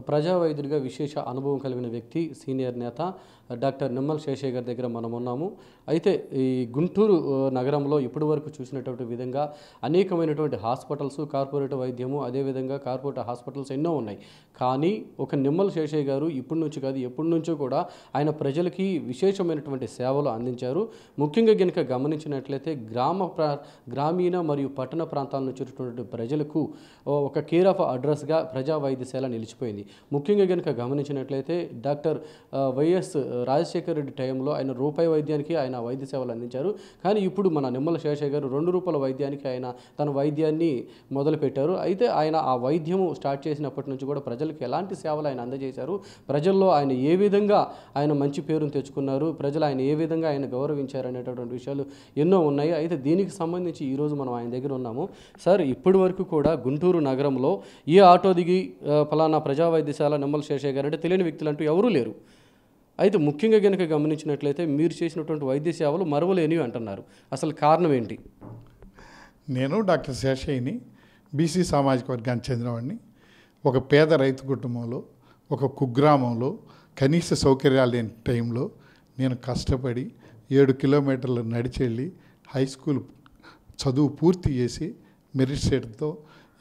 ప్రజా వైద్యుడిగా విశేష అనుభవం కలిగిన వ్యక్తి, సీనియర్ నేత డాక్టర్ నిమ్మల శేషయ్య గారి దగ్గర మనం ఉన్నాము. అయితే ఈ గుంటూరు నగరంలో ఇప్పటి వరకు చూసినటువంటి విధంగా అనేకమైనటువంటి హాస్పిటల్స్, కార్పొరేట్ వైద్యము, అదేవిధంగా కార్పొరేట్ హాస్పిటల్స్ ఎన్నో ఉన్నాయి. కానీ ఒక నిమ్మల శేషయ్య గారు ఇప్పటి నుంచి కాదు, ఎప్పటి నుంచో కూడా ఆయన ప్రజలకి విశేషమైనటువంటి సేవలు అందించారు. ముఖ్యంగా గనుక గమనించినట్లయితే గ్రామీణ మరియు పట్టణ ప్రాంతాల నుంచి వచ్చేటువంటి ప్రజలకు ఒక కేర్ ఆఫ్ అడ్రస్గా ప్రజా వైద్యశాల నిలిచిపోయింది. ముఖ్యంగా కనుక గమనించినట్లయితే డాక్టర్ వైఎస్ రాజశేఖర రెడ్డి టైంలో ఆయన రూపాయి వైద్యానికి ఆయన వైద్య సేవలు అందించారు. కానీ ఇప్పుడు మన నిమ్మల శేషయ్య గారు ₹2 వైద్యానికి ఆయన తన వైద్యాన్ని మొదలుపెట్టారు. అయితే ఆయన ఆ వైద్యము స్టార్ట్ చేసినప్పటి నుంచి కూడా ప్రజలకు ఎలాంటి సేవలు ఆయన అందజేశారు, ప్రజల్లో ఆయన ఏ విధంగా ఆయన మంచి పేరును తెచ్చుకున్నారు, ప్రజలు ఆయన ఏ విధంగా ఆయన గౌరవించారు అనేటటువంటి విషయాలు ఎన్నో ఉన్నాయి. అయితే దీనికి సంబంధించి ఈరోజు మనం ఆయన దగ్గర ఉన్నాము. సార్, ఇప్పటి వరకు కూడా గుంటూరు నగరంలో ఏ ఆటో దిగి ఫలానా ప్రజా వైద్యశాల నిమ్మల శేషయ్య గారు అంటే తెలియని వ్యక్తులు అంటూ ఎవరూ లేరు. అయితే ముఖ్యంగా కనుక గమనించినట్లయితే మీరు చేసినటువంటి వైద్య సేవలు మరువలేనివి అంటున్నారు. అసలు కారణం ఏంటి? నేను డాక్టర్ శేషయ్యని, బీసీ సామాజిక వర్గానికి చెందినవాడిని. ఒక పేద రైతు కుటుంబంలో, ఒక కుగ్రామంలో కనీస సౌకర్యాలు లేని టైంలో నేను కష్టపడి 7 కిలోమీటర్లు నడిచి వెళ్ళి హై స్కూల్ చదువు పూర్తి చేసి మెరిట్ స్టేట్తో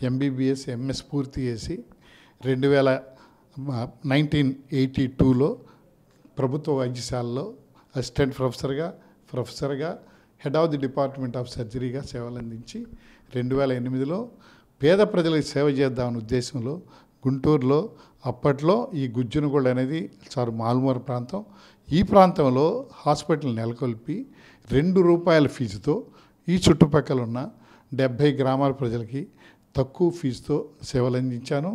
ఎంబీబీఎస్, ఎంఎస్ పూర్తి చేసి 1982లో ప్రభుత్వ వైద్యశాలలో అసిస్టెంట్ ప్రొఫెసర్గా head of the department of సర్జరీగా సేవలు అందించి 2008లో పేద ప్రజలకు సేవ చేద్దామనే ఉద్దేశంలో గుంటూరులో అప్పట్లో ఈ గుజ్జునగూడ అనేది చాలా మారుమూల ప్రాంతం. ఈ ప్రాంతంలో హాస్పిటల్ నెలకొల్పి ₹2 ఫీజుతో ఈ చుట్టుపక్కల ఉన్న 70 గ్రామాల ప్రజలకి తక్కువ ఫీజుతో సేవలు అందించాను.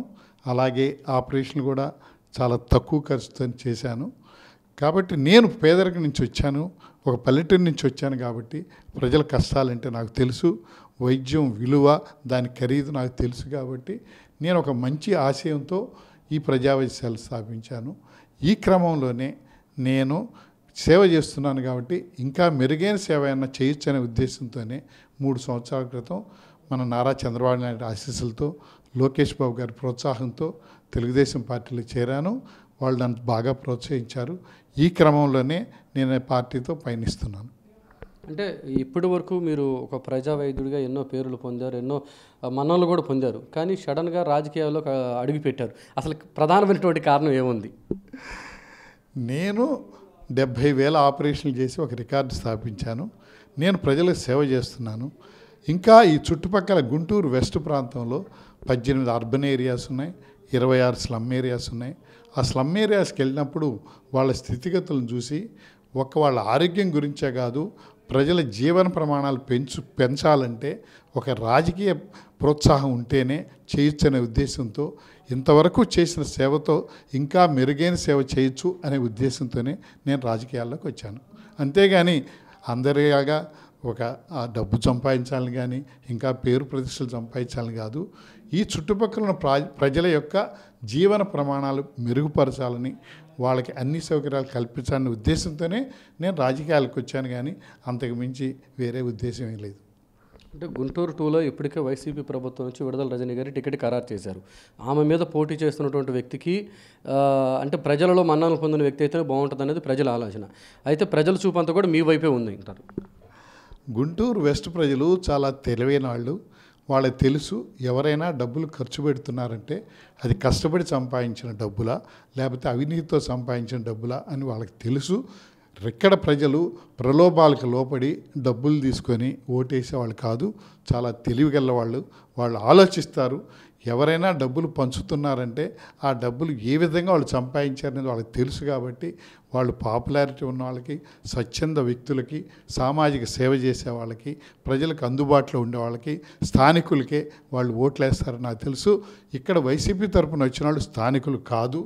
అలాగే ఆపరేషన్లు కూడా చాలా తక్కువ ఖర్చుతో చేశాను. కాబట్టి నేను పేదరికం నుంచి వచ్చాను, ఒక పల్లెటూరు నుంచి వచ్చాను. కాబట్టి ప్రజల కష్టాలంటే నాకు తెలుసు, వైద్యం విలువ, దాని ఖరీదు నాకు తెలుసు. కాబట్టి నేను ఒక మంచి ఆశయంతో ఈ ప్రజా వైద్యశాల స్థాపించాను. ఈ క్రమంలోనే నేను సేవ చేస్తున్నాను కాబట్టి ఇంకా మెరుగైన సేవ అయినా చేయొచ్చు అనే ఉద్దేశంతోనే 3 సంవత్సరాల క్రితం మన నారా చంద్రబాబు నాయుడు ఆశీస్సులతో, లోకేష్ బాబు గారి ప్రోత్సాహంతో తెలుగుదేశం పార్టీలో చేరాను. వాళ్ళు నన్ను బాగా ప్రోత్సహించారు. ఈ క్రమంలోనే నేను పార్టీతో పయనిస్తున్నాను. అంటే ఇప్పటి వరకు మీరు ఒక ప్రజా వైద్యుడిగా ఎన్నో పేర్లు పొందారు, ఎన్నో మన్ననలు కూడా పొందారు. కానీ సడన్గా రాజకీయాల్లో అడుగుపెట్టారు. అసలు ప్రధానమైనటువంటి కారణం ఏముంది? నేను 70,000 ఆపరేషన్లు చేసి ఒక రికార్డు స్థాపించాను. నేను ప్రజలకు సేవ చేస్తున్నాను. ఇంకా ఈ చుట్టుపక్కల గుంటూరు వెస్ట్ ప్రాంతంలో 18 అర్బన్ ఏరియాస్ ఉన్నాయి, 26 స్లమ్ ఏరియాస్ ఉన్నాయి. ఆ స్లమ్ ఏరియాస్కి వెళ్ళినప్పుడు వాళ్ళ స్థితిగతులను చూసి వాళ్ళ ఆరోగ్యం గురించే కాదు, ప్రజల జీవన ప్రమాణాలు పెంచాలంటే ఒక రాజకీయ ప్రోత్సాహం ఉంటేనే చేయొచ్చనే ఉద్దేశంతో, ఇంతవరకు చేసిన సేవతో ఇంకా మెరుగైన సేవ చేయొచ్చు అనే ఉద్దేశంతోనే నేను రాజకీయాల్లోకి వచ్చాను. అంతేగాని అందరిలాగా ఒక డబ్బు సంపాదించాలని కానీ ఇంకా పేరు ప్రతిష్టలు సంపాదించాలని కాదు. ఈ చుట్టుపక్కల ఉన్న ప్రజల యొక్క జీవన ప్రమాణాలు మెరుగుపరచాలని, వాళ్ళకి అన్ని సౌకర్యాలు కల్పించాలనే ఉద్దేశంతోనే నేను రాజకీయాలకు వచ్చాను. కానీ అంతకు మించి వేరే ఉద్దేశం ఏం లేదు. అంటే గుంటూరు 2లో ఇప్పటికే వైసీపీ ప్రభుత్వం నుంచి విడుదల రజనీ గారి టికెట్ ఖరారు చేశారు. ఆమె మీద పోటీ చేస్తున్నటువంటి వ్యక్తికి అంటే ప్రజలలో మన్ననలు పొందిన వ్యక్తి అయితే బాగుంటుంది అనేది ప్రజల ఆలోచన. అయితే ప్రజల చూపంతా కూడా మీ వైపే ఉంది అంటారు. గుంటూరు వెస్ట్ ప్రజలు చాలా తెలివైన వాళ్ళు. వాళ్ళకి తెలుసు ఎవరైనా డబ్బులు ఖర్చు పెడుతున్నారంటే అది కష్టపడి సంపాదించిన డబ్బులా లేకపోతే అవినీతితో సంపాదించిన డబ్బులా అని వాళ్ళకి తెలుసు. ఇక్కడ ప్రజలు ప్రలోభాలకు లోపడి డబ్బులు తీసుకొని ఓటేసేవాళ్ళు కాదు, చాలా తెలివిగల వాళ్ళు. వాళ్ళు ఆలోచిస్తారు. ఎవరైనా డబ్బులు పంచుతున్నారంటే ఆ డబ్బులు ఏ విధంగా వాళ్ళు సంపాదించారనేది వాళ్ళకి తెలుసు. కాబట్టి వాళ్ళు పాపులారిటీ ఉన్న వాళ్ళకి, స్వచ్ఛంద వ్యక్తులకి, సామాజిక సేవ చేసే వాళ్ళకి, ప్రజలకు అందుబాటులో ఉండే వాళ్ళకి, స్థానికులకే వాళ్ళు ఓట్లు వేస్తారని నాకు తెలుసు. ఇక్కడ వైసీపీ తరఫున వచ్చిన వాళ్ళు స్థానికులు కాదు,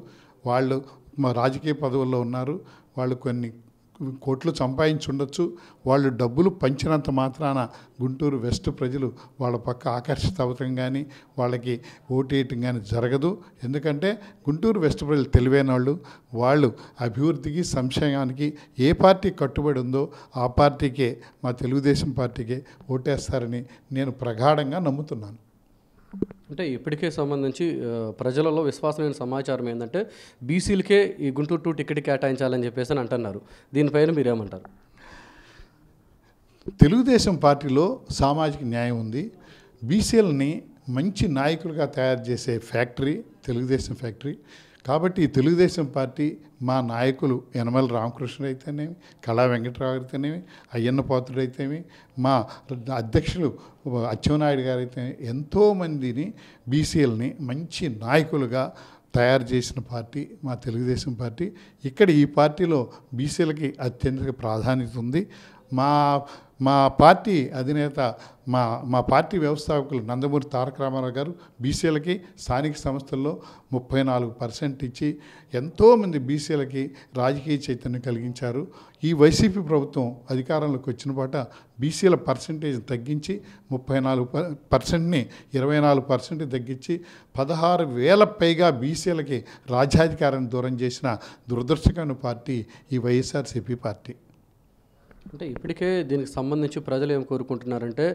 వాళ్ళు మా రాజకీయ పదవుల్లో ఉన్నారు. వాళ్ళు కొన్ని కోట్లు సంపాదించుండొచ్చు. వాళ్ళు డబ్బులు పంచినంత మాత్రాన గుంటూరు వెస్ట్ ప్రజలు వాళ్ళ పక్క ఆకర్షిత అవటం కానీ వాళ్ళకి ఓటేయటం కానీ జరగదు. ఎందుకంటే గుంటూరు వెస్ట్ ప్రజలు తెలివైన వాళ్ళు అభివృద్ధికి, సంక్షేమానికి ఏ పార్టీ కట్టుబడి ఉందో ఆ పార్టీకే, మా తెలుగుదేశం పార్టీకే ఓటేస్తారని నేను ప్రగాఢంగా నమ్ముతున్నాను. అంటే ఇప్పటికే సంబంధించి ప్రజలలో విశ్వాసమైన సమాచారం ఏంటంటే బీసీలకే ఈ గుంటూరు 2 టికెట్ కేటాయించాలని చెప్పేసి అని అంటున్నారు. దీనిపైన మీరేమంటారు? తెలుగుదేశం పార్టీలో సామాజిక న్యాయం ఉంది. బీసీలని మంచి నాయకులుగా తయారు చేసే ఫ్యాక్టరీ తెలుగుదేశం ఫ్యాక్టరీ. కాబట్టి ఈ తెలుగుదేశం పార్టీ మా నాయకులు యనమల రామకృష్ణ అయితేనేమి, కళా వెంకటరావు అయితేనేమి, అయ్యన్న పాత్రుడు అయితేనేమి, మా అధ్యక్షులు అచ్చెన్నాయుడు గారు అయితే ఎంతోమందిని బీసీలని మంచి నాయకులుగా తయారు చేసిన పార్టీ మా తెలుగుదేశం పార్టీ. ఇక్కడ ఈ పార్టీలో బీసీలకి అత్యంత ప్రాధాన్యత ఉంది. మా పార్టీ అధినేత మా పార్టీ వ్యవస్థాపకులు నందమూరి తారక రామారావు గారు బీసీలకి స్థానిక సంస్థల్లో 34% ఇచ్చి ఎంతోమంది బీసీలకి రాజకీయ చైతన్యం కలిగించారు. ఈ వైసీపీ ప్రభుత్వం అధికారంలోకి వచ్చిన పాట బీసీల పర్సంటేజ్ తగ్గించి 34%ని 24% తగ్గించి 16,000 పైగా బీసీలకి రాజ్యాధికారాన్ని దూరం చేసిన దురదృష్టకరమైన పార్టీ ఈ వైఎస్ఆర్సీపీ పార్టీ. అంటే ఇప్పటికే దీనికి సంబంధించి ప్రజలు ఏం కోరుకుంటున్నారంటే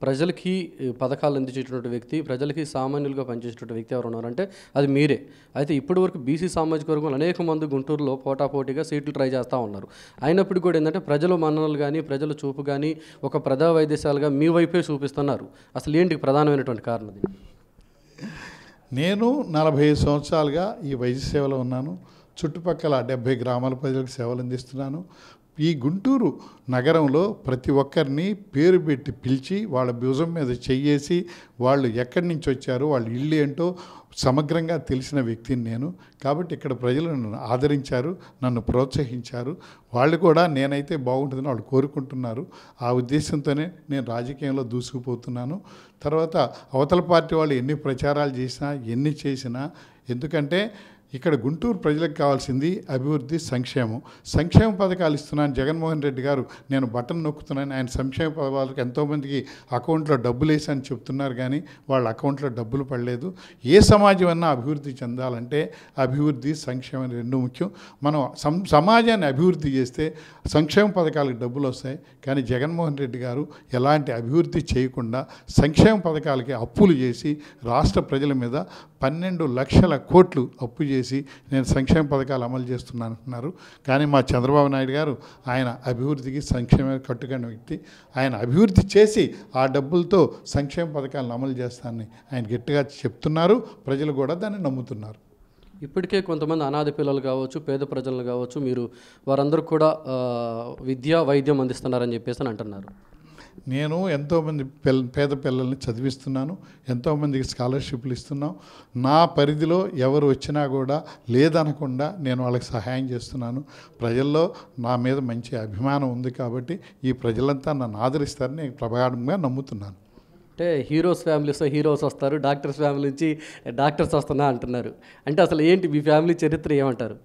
ప్రజలకి పథకాలు అందించేటువంటి వ్యక్తి, ప్రజలకి సామాన్యులుగా పనిచేసేటువంటి వ్యక్తి ఎవరు ఉన్నారంటే అది మీరే. అయితే ఇప్పటి వరకు బీసీ సామాజిక వర్గంలో అనేక మంది గుంటూరులో పోటాపోటీగా సీట్లు ట్రై చేస్తూ ఉన్నారు. అయినప్పటికీ కూడా ఏంటంటే ప్రజల మన్ననలు కానీ ప్రజల చూపు కానీ ఒక ప్రజా వైద్యశాలగా మీ వైపే చూపిస్తున్నారు. అసలు ఏంటి ప్రధానమైనటువంటి కారణం? నేను 45 సంవత్సరాలుగా ఈ వైద్య సేవలో ఉన్నాను. చుట్టుపక్కల 70 గ్రామాల ప్రజలకు సేవలు అందిస్తున్నాను. ఈ గుంటూరు నగరంలో ప్రతి ఒక్కరిని పేరు పెట్టి పిలిచి వాళ్ళ భుజం మీద చెయ్యేసి వాళ్ళు ఎక్కడి నుంచి వచ్చారో వాళ్ళ ఇల్లు ఏంటో సమగ్రంగా తెలిసిన వ్యక్తిని నేను. కాబట్టి ఇక్కడ ప్రజలు నన్ను ఆదరించారు, నన్ను ప్రోత్సహించారు. వాళ్ళు కూడా నేనైతే బాగుంటుందని వాళ్ళు కోరుకుంటున్నారు. ఆ ఉద్దేశంతోనే నేను రాజకీయంలో దూసుకుపోతున్నాను. తర్వాత అవతల పార్టీ వాళ్ళు ఎన్ని ప్రచారాలు చేసినా ఎన్ని చేసినా, ఎందుకంటే ఇక్కడ గుంటూరు ప్రజలకు కావాల్సింది అభివృద్ధి, సంక్షేమ పథకాలు ఇస్తున్నాను. జగన్మోహన్ రెడ్డి గారు నేను బటన్ నొక్కుతున్నాను, ఆయన సంక్షేమ పథకాలకు ఎంతోమందికి అకౌంట్లో డబ్బులు వేసని చెప్తున్నారు, కానీ వాళ్ళ అకౌంట్లో డబ్బులు పడలేదు. ఏ సమాజం అన్నా అభివృద్ధి చెందాలంటే అభివృద్ధి, సంక్షేమం రెండు ముఖ్యం. మనం సమాజాన్ని అభివృద్ధి చేస్తే సంక్షేమ పథకాలకు డబ్బులు వస్తాయి. కానీ జగన్మోహన్ రెడ్డి గారు ఎలాంటి అభివృద్ధి చేయకుండా సంక్షేమ పథకాలకి అప్పులు చేసి రాష్ట్ర ప్రజల మీద 12 లక్షల కోట్లు అప్పు చేసి నేను సంక్షేమ పథకాలు అమలు చేస్తున్నాను అంటున్నారు. కానీ మా చంద్రబాబు నాయుడు గారు ఆయన అభివృద్ధికి సంక్షేమ కట్టుకున్న వ్యక్తి. ఆయన అభివృద్ధి చేసి ఆ డబ్బులతో సంక్షేమ పథకాలను అమలు చేస్తానని ఆయన గట్టిగా చెప్తున్నారు. ప్రజలు కూడా దాన్ని నమ్ముతున్నారు. ఇప్పటికే కొంతమంది అనాథ పిల్లలు కావచ్చు, పేద ప్రజలను కావచ్చు, మీరు వారందరూ కూడా విద్యా వైద్యం అందిస్తున్నారని చెప్పేసి అని అంటున్నారు. నేను ఎంతోమంది పేద పిల్లల్ని చదివిస్తున్నాను, ఎంతోమందికి స్కాలర్షిప్లు ఇస్తున్నాం. నా పరిధిలో ఎవరు వచ్చినా కూడా లేదనకుండా నేను వాళ్ళకి సహాయం చేస్తున్నాను. ప్రజల్లో నా మీద మంచి అభిమానం ఉంది కాబట్టి ఈ ప్రజలంతా నన్ను ఆదరిస్తారని నేను ప్రగాఢంగా నమ్ముతున్నాను. అంటే హీరోస్ ఫ్యామిలీస్ హీరోస్ వస్తారు, డాక్టర్స్ ఫ్యామిలీ నుంచి డాక్టర్స్ వస్తున్నా అంటున్నారు. అంటే అసలు ఏంటి మీ ఫ్యామిలీ చరిత్ర ఏమంటారు?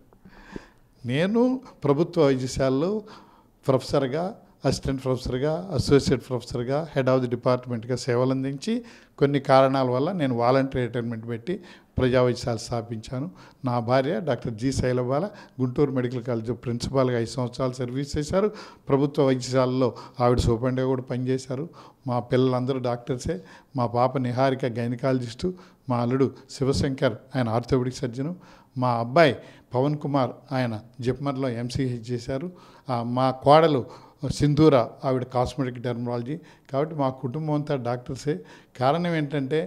నేను ప్రభుత్వ వైద్యశాలలో ప్రొఫెసర్గా, అసిస్టెంట్ ప్రొఫెసర్గా, అసోసియేట్ ప్రొఫెసర్గా, హెడ్ ఆఫ్ ది డిపార్ట్మెంట్గా సేవలు అందించి కొన్ని కారణాల వల్ల నేను వాలంటరీ రిటైర్మెంట్ పెట్టి ప్రజా వైద్యశాల స్థాపించాను. నా భార్య doctor G Shailabala Guntur medical college ప్రిన్సిపాల్గా 5 సంవత్సరాలు సర్వీస్ చేశారు. ప్రభుత్వ వైద్యశాలలో ఆవిడ సూపరింటెండెంట్గా కూడా పనిచేశారు. మా పిల్లలందరూ డాక్టర్సే. మా పాప నిహారిక గైనకాలజిస్టు, మా అల్లుడు శివశంకర్ ఆయన ఆర్థోపెడిక్ సర్జను, మా అబ్బాయి పవన్ కుమార్ ఆయన జిప్మర్లో ఎంసీహెచ్ చేశారు. మా కోడలు సింధూర ఆవిడ కాస్మెటిక్ డెర్మటాలజీ. కాబట్టి మా కుటుంబం అంతా డాక్టర్సే. కారణం ఏంటంటే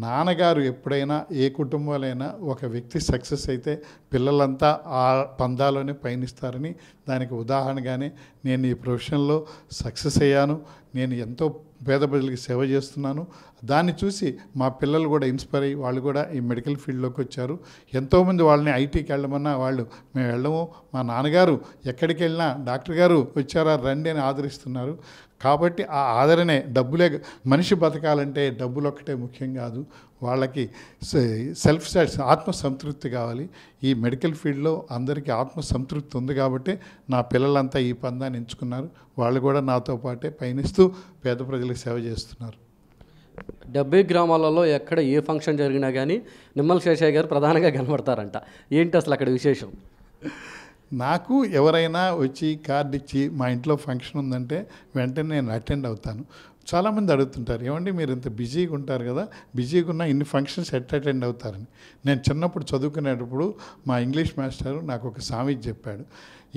నాన్నగారు ఎప్పుడైనా ఏ కుటుంబాలైనా ఒక వ్యక్తి సక్సెస్ అయితే పిల్లలంతా ఆ పందాలోనే పయనిస్తారని దానికి ఉదాహరణగానే నేను ఈ ప్రొఫెషన్లో సక్సెస్ అయ్యాను. నేను ఎంతో పేద ప్రజలకి సేవ చేస్తున్నాను. దాన్ని చూసి మా పిల్లలు కూడా ఇన్స్పైర్ అయ్యి వాళ్ళు కూడా ఈ మెడికల్ ఫీల్డ్లోకి వచ్చారు. ఎంతోమంది వాళ్ళని ఐటీకి వెళ్ళమన్నా వాళ్ళు మేము వెళ్ళము, మా నాన్నగారు ఎక్కడికి వెళ్ళినా డాక్టర్ గారు వచ్చారా రండి అని ఆదరిస్తున్నారు. కాబట్టి ఆ ఆదరణే డబ్బులే. మనిషి బతకాలంటే డబ్బులు ఒక్కటే ముఖ్యం కాదు, వాళ్ళకి సెల్ఫ్ ఆత్మసంతృప్తి కావాలి. ఈ మెడికల్ ఫీల్డ్లో అందరికీ ఆత్మసంతృప్తి ఉంది కాబట్టి నా పిల్లలంతా ఈ పందాన్ని ఎంచుకున్నారు. వాళ్ళు కూడా నాతో పాటే పయనిస్తూ పేద ప్రజలకు సేవ చేస్తున్నారు. 70 గ్రామాలలో ఎక్కడ ఏ ఫంక్షన్ జరిగినా కానీ నిమ్మల శేషయ్య గారు ప్రధానంగా కనబడతారంట. ఏంటి అసలు అక్కడ విశేషం? నాకు ఎవరైనా వచ్చి కార్డు ఇచ్చి మా ఇంట్లో ఫంక్షన్ ఉందంటే వెంటనే నేను అటెండ్ అవుతాను. చాలామంది అడుగుతుంటారు, ఏమండి మీరు ఇంత బిజీగా ఉంటారు కదా, బిజీగా ఉన్న ఇన్ని ఫంక్షన్స్ అటెండ్ అవుతారని. నేను చిన్నప్పుడు చదువుకునేటప్పుడు మా ఇంగ్లీష్ మాస్టర్ నాకు ఒక సామెత చెప్పాడు,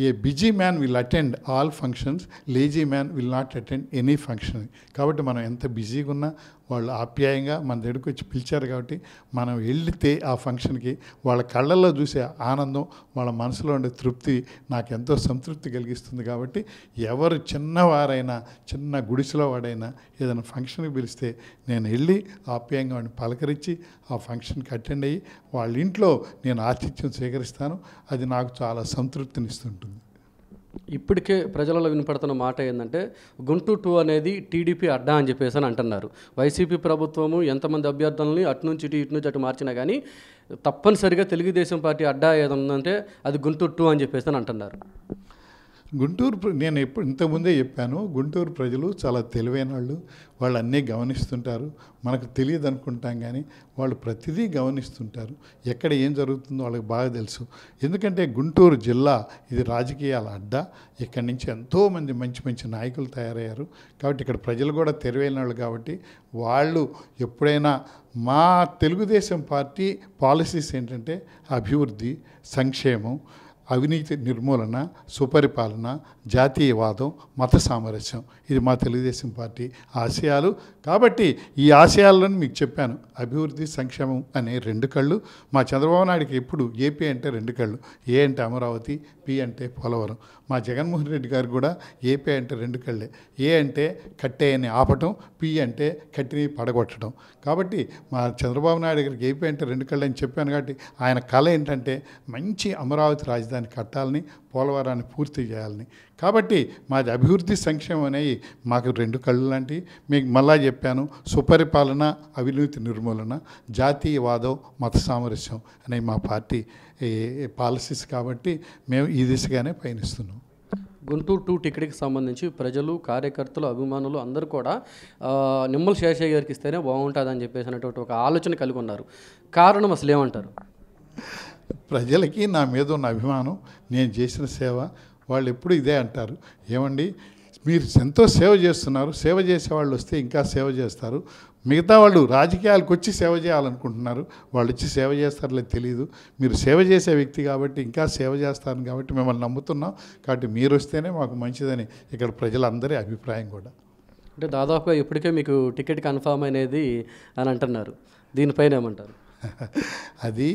a busy man will attend all functions, lazy man will not attend any function. కాబట్టి మనం ఎంత బిజీగా ఉన్నా వాళ్ళు ఆప్యాయంగా మన దగ్గరికి వచ్చి పిలిచారు కాబట్టి మనం వెళితే ఆ ఫంక్షన్కి వాళ్ళ కళ్ళల్లో చూసే ఆనందం, వాళ్ళ మనసులో ఉండే తృప్తి నాకు ఎంతో సంతృప్తి కలిగిస్తుంది. కాబట్టి ఎవరు చిన్నవారైనా, చిన్న గుడిసెలో వాడైనా ఏదైనా ఫంక్షన్కి పిలిస్తే నేను వెళ్ళి ఆప్యాయంగా వాడిని పలకరించి ఆ ఫంక్షన్కి అటెండ్ అయ్యి వాళ్ళ ఇంట్లో నేను ఆతిథ్యం స్వీకరిస్తాను. అది నాకు చాలా సంతృప్తినిస్తుంటుంది. ఇప్పటికే ప్రజలలో వినపడుతున్న మాట ఏంటంటే గుంటూరు 2 అనేది టీడీపీ అడ్డా అని చెప్పేసి అని అంటున్నారు. వైసీపీ ప్రభుత్వము ఎంతమంది అభ్యర్థులని అటు నుంచి అటు మార్చినా కానీ తప్పనిసరిగా తెలుగుదేశం పార్టీ అడ్డా ఏదంటే అది గుంటూరు 2 అని చెప్పేసి అని అంటున్నారు. నేను ఇంతకుముందే చెప్పాను, గుంటూరు ప్రజలు చాలా తెలివైన వాళ్ళు అన్నీ గమనిస్తుంటారు. మనకు తెలియదు అనుకుంటాం కానీ వాళ్ళు ప్రతిదీ గమనిస్తుంటారు. ఎక్కడ ఏం జరుగుతుందో వాళ్ళకి బాగా తెలుసు. ఎందుకంటే గుంటూరు జిల్లా ఇది రాజకీయాల అడ్డా. ఇక్కడి నుంచి ఎంతోమంది మంచి మంచి నాయకులు తయారయ్యారు. కాబట్టి ఇక్కడ ప్రజలు కూడా తెలివైన వాళ్ళు కాబట్టి వాళ్ళు ఎప్పుడైనా మా తెలుగుదేశం పార్టీ పాలసీస్ ఏంటంటే అభివృద్ధి, సంక్షేమం, అవినీతి నిర్మూలన, సుపరిపాలన, జాతీయవాదం, మత సామరస్యం, ఇది మా తెలుగుదేశం పార్టీ ఆశయాలు. కాబట్టి ఈ ఆశయాలను మీకు చెప్పాను. అభివృద్ధి, సంక్షేమం అనే 2 కళ్ళు. మా చంద్రబాబు నాయుడికి ఎప్పుడు ఏపీ అంటే 2 కళ్ళు. ఏ అంటే అమరావతి, పి అంటే పోలవరం. మా జగన్మోహన్ రెడ్డి గారు కూడా ఏపీ అంటే 2 కళ్ళే. ఏ అంటే కట్టేయని ఆపటం, పి అంటే కట్టిని పడగొట్టడం. కాబట్టి మా చంద్రబాబు నాయుడు గారికి ఏపీ అంటే 2 కళ్ళు అని చెప్పాను. కాబట్టి ఆయన కళ ఏంటంటే మంచి అమరావతి రాజధాని కట్టాలని, పోలవరాన్ని పూర్తి చేయాలని. కాబట్టి మాది అభివృద్ధి, సంక్షేమం అనేవి మాకు 2 కళ్ళు లాంటివి. మీకు మళ్ళా చెప్పాను, సుపరిపాలన, అవినీతి నిర్మూలన, జాతీయవాదం, మత సామరస్యం అనేవి మా పార్టీ పాలసీస్. కాబట్టి మేము ఈ దిశగానే పయనిస్తున్నాం. గుంటూరు 2 టికెట్కి సంబంధించి ప్రజలు, కార్యకర్తలు, అభిమానులు అందరూ కూడా నిమ్మల శేషయ్య గారికి ఇస్తేనే బాగుంటుందని చెప్పేసి అనేటువంటి ఒక ఆలోచన కలిగి ఉన్నారు. కారణం అసలు ఏమంటారు? ప్రజలకి నా మీద ఉన్న అభిమానం, నేను చేసిన సేవ, వాళ్ళు ఎప్పుడు ఇదే అంటారు, ఏమండి మీరు ఎంతో సేవ చేస్తున్నారు, సేవ చేసేవాళ్ళు వస్తే ఇంకా సేవ చేస్తారు, మిగతా వాళ్ళు రాజకీయాలకు వచ్చి సేవ చేయాలనుకుంటున్నారు, వాళ్ళు వచ్చి సేవ చేస్తారో తెలియదు, మీరు సేవ చేసే వ్యక్తి కాబట్టి ఇంకా సేవ చేస్తారు కాబట్టి మిమ్మల్ని నమ్ముతున్నాం, కాబట్టి మీరు వస్తేనే మాకు మంచిదని ఇక్కడ ప్రజలందరి అభిప్రాయం కూడా. అంటే దాదాపుగా ఇప్పటికే మీకు టికెట్ కన్ఫామ్ అనేది అని అంటున్నారు, దీనిపైన ఏమంటారు? అది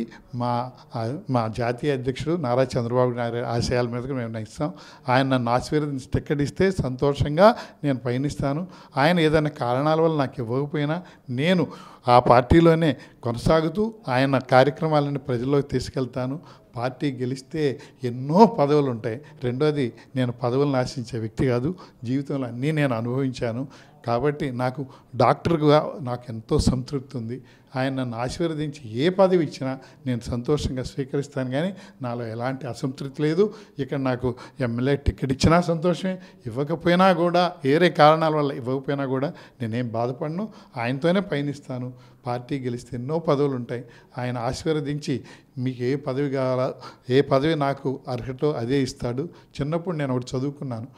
మా జాతీయ అధ్యక్షుడు నారా చంద్రబాబు నాయుడు ఆశయాల మీదకి మేము నడుస్తాం. ఆయన నన్ను ఆశీర్వదించి టికెట్ ఇస్తే సంతోషంగా నేను పయనిస్తాను. ఆయన ఏదైనా కారణాల వల్ల నాకు ఇవ్వకపోయినా నేను ఆ పార్టీలోనే కొనసాగుతూ ఆయన కార్యక్రమాలను ప్రజల్లోకి తీసుకెళ్తాను. పార్టీ గెలిస్తే ఎన్నో పదవులు ఉంటాయి. రెండోది, నేను పదవులను ఆశించే వ్యక్తి కాదు, జీవితంలో అన్నీ నేను అనుభవించాను. కాబట్టి నాకు డాక్టర్గా నాకు ఎంతో సంతృప్తి ఉంది. ఆయన నన్ను ఆశీర్వదించి ఏ పదవి ఇచ్చినా నేను సంతోషంగా స్వీకరిస్తాను. కానీ నాలో ఎలాంటి అసంతృప్తి లేదు. ఇక్కడ నాకు ఎమ్మెల్యే టికెట్ ఇచ్చినా సంతోషమే, ఇవ్వకపోయినా కూడా వేరే కారణాల వల్ల ఇవ్వకపోయినా కూడా నేనేం బాధపడను, ఆయనతోనే పయనిస్తాను. పార్టీ గెలిస్తే ఎన్నో పదవులు ఉంటాయి. ఆయన ఆశీర్వదించి మీకు ఏ పదవి కావాలా, ఏ పదవి నాకు అర్హతో అదే ఇస్తాడు. చిన్నప్పుడు నేను ఒకటి చదువుకున్నాను,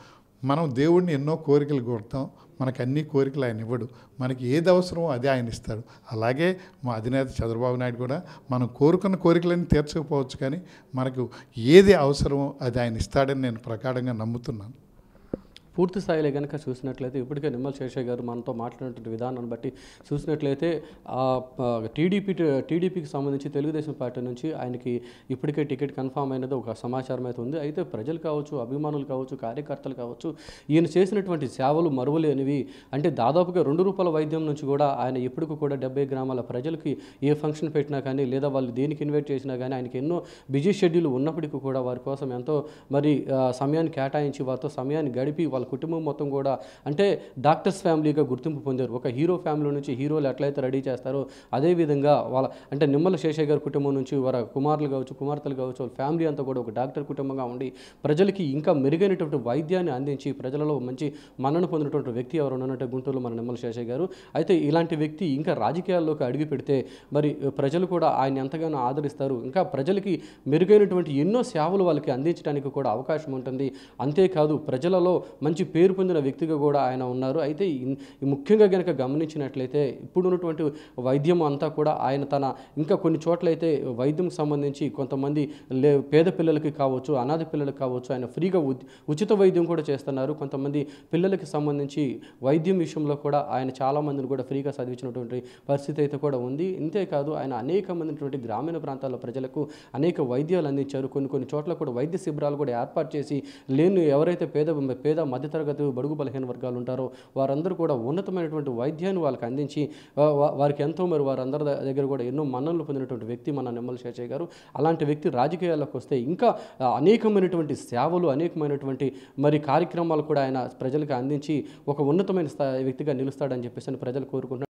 మనం దేవుడిని ఎన్నో కోరికలు కోరుతాం, మనకు అన్ని కోరికలు ఆయన ఇవ్వడు, మనకి ఏది అవసరమో అదే ఆయన ఇస్తాడు. అలాగే మా అధినేత చంద్రబాబు నాయుడు కూడా మనం కోరుకున్న కోరికలన్నీ తీర్చకపోవచ్చు, కానీ మనకు ఏది అవసరమో అది ఆయన ఇస్తాడని నేను ప్రగాఢంగా నమ్ముతున్నాను. పూర్తి స్థాయిలో కనుక చూసినట్లయితే ఇప్పటికే నిమ్మల శేషయ్య గారు మనతో మాట్లాడినటువంటి విధానాన్ని బట్టి చూసినట్లయితే టీడీపీకి సంబంధించి తెలుగుదేశం పార్టీ నుంచి ఆయనకి ఇప్పటికే టికెట్ కన్ఫామ్ అయినది ఒక సమాచారం అయితే ఉంది. అయితే ప్రజలు కావచ్చు, అభిమానులు కావచ్చు, కార్యకర్తలు కావచ్చు, ఈయన చేసినటువంటి సేవలు మరువలేనివి. అంటే దాదాపుగా ₹2 వైద్యం నుంచి కూడా ఆయన ఇప్పటికి కూడా 70 గ్రామాల ప్రజలకి ఏ ఫంక్షన్ పెట్టినా కానీ, లేదా వాళ్ళు దేనికి ఇన్వైట్ చేసినా కానీ ఆయనకి ఎన్నో బిజీ షెడ్యూల్ ఉన్నప్పటికీ కూడా వారి కోసం ఎంతో సమయాన్ని కేటాయించి వారితో సమయాన్ని గడిపి వాళ్ళ కుటుంబం మొత్తం కూడా అంటే డాక్టర్స్ ఫ్యామిలీగా గుర్తింపు పొందారు. ఒక హీరో ఫ్యామిలీ నుంచి హీరోలు ఎట్లయితే రెడీ చేస్తారో అదేవిధంగా వాళ్ళ అంటే నిమ్మల శేషయ్య గారి కుటుంబం నుంచి వారి కుమారులు కావచ్చు, కుమార్తెలు కావచ్చు, వాళ్ళ ఫ్యామిలీ అంతా కూడా ఒక డాక్టర్ కుటుంబంగా ఉండి ప్రజలకి ఇంకా మెరుగైనటువంటి వైద్యాన్ని అందించి ప్రజలలో మంచి మన్నన పొందినటువంటి వ్యక్తి ఎవరు ఉన్నట్టే గుంటూరులో మన నిమ్మల శేషయ్య గారు. అయితే ఇలాంటి వ్యక్తి ఇంకా రాజకీయాల్లోకి అడుగు పెడితే మరి ప్రజలు కూడా ఆయన ఎంతగానో ఆదరిస్తారు. ఇంకా ప్రజలకి మెరుగైనటువంటి ఎన్నో సేవలు వాళ్ళకి అందించడానికి కూడా అవకాశం ఉంటుంది. అంతేకాదు ప్రజలలో మంచి పేరు పొందిన వ్యక్తిగా కూడా ఆయన ఉన్నారు. అయితే ముఖ్యంగా గనక గమనించినట్లయితే ఇప్పుడున్నటువంటి వైద్యం అంతా కూడా ఆయన తన ఇంకా కొన్ని చోట్లయితే వైద్యంకి సంబంధించి కొంతమంది పేద పిల్లలకి కావచ్చు, అనాథ పిల్లలకి కావచ్చు, ఆయన ఫ్రీగా ఉచిత వైద్యం కూడా చేస్తున్నారు. కొంతమంది పిల్లలకి సంబంధించి వైద్యం విషయంలో కూడా ఆయన చాలామందిని కూడా ఫ్రీగా చదివించినటువంటి పరిస్థితి అయితే కూడా ఉంది. ఇంతేకాదు ఆయన అనేకమైనటువంటి గ్రామీణ ప్రాంతాల ప్రజలకు అనేక వైద్యాలు అందించారు. కొన్ని చోట్ల కూడా వైద్య శిబిరాలు కూడా ఏర్పాటు చేసి ఎవరైతే పేద మధ్యతరగతి బడుగు బలహీన వర్గాలు ఉంటారో వారందరూ కూడా ఉన్నతమైనటువంటి వైద్యాన్ని వాళ్ళకి అందించి వారికి ఎంతో మరి వారందరి దగ్గర కూడా ఎన్నో మన్ననలు పొందినటువంటి వ్యక్తి మన నిమ్మల శేషయ్య గారు. అలాంటి వ్యక్తి రాజకీయాల్లోకి వస్తే ఇంకా అనేకమైనటువంటి సేవలు, అనేకమైనటువంటి మరి కార్యక్రమాలు కూడా ఆయన ప్రజలకు అందించి ఒక ఉన్నతమైన వ్యక్తిగా నిలుస్తాడని చెప్పేసి ప్రజలు కోరుకుంటున్నారు.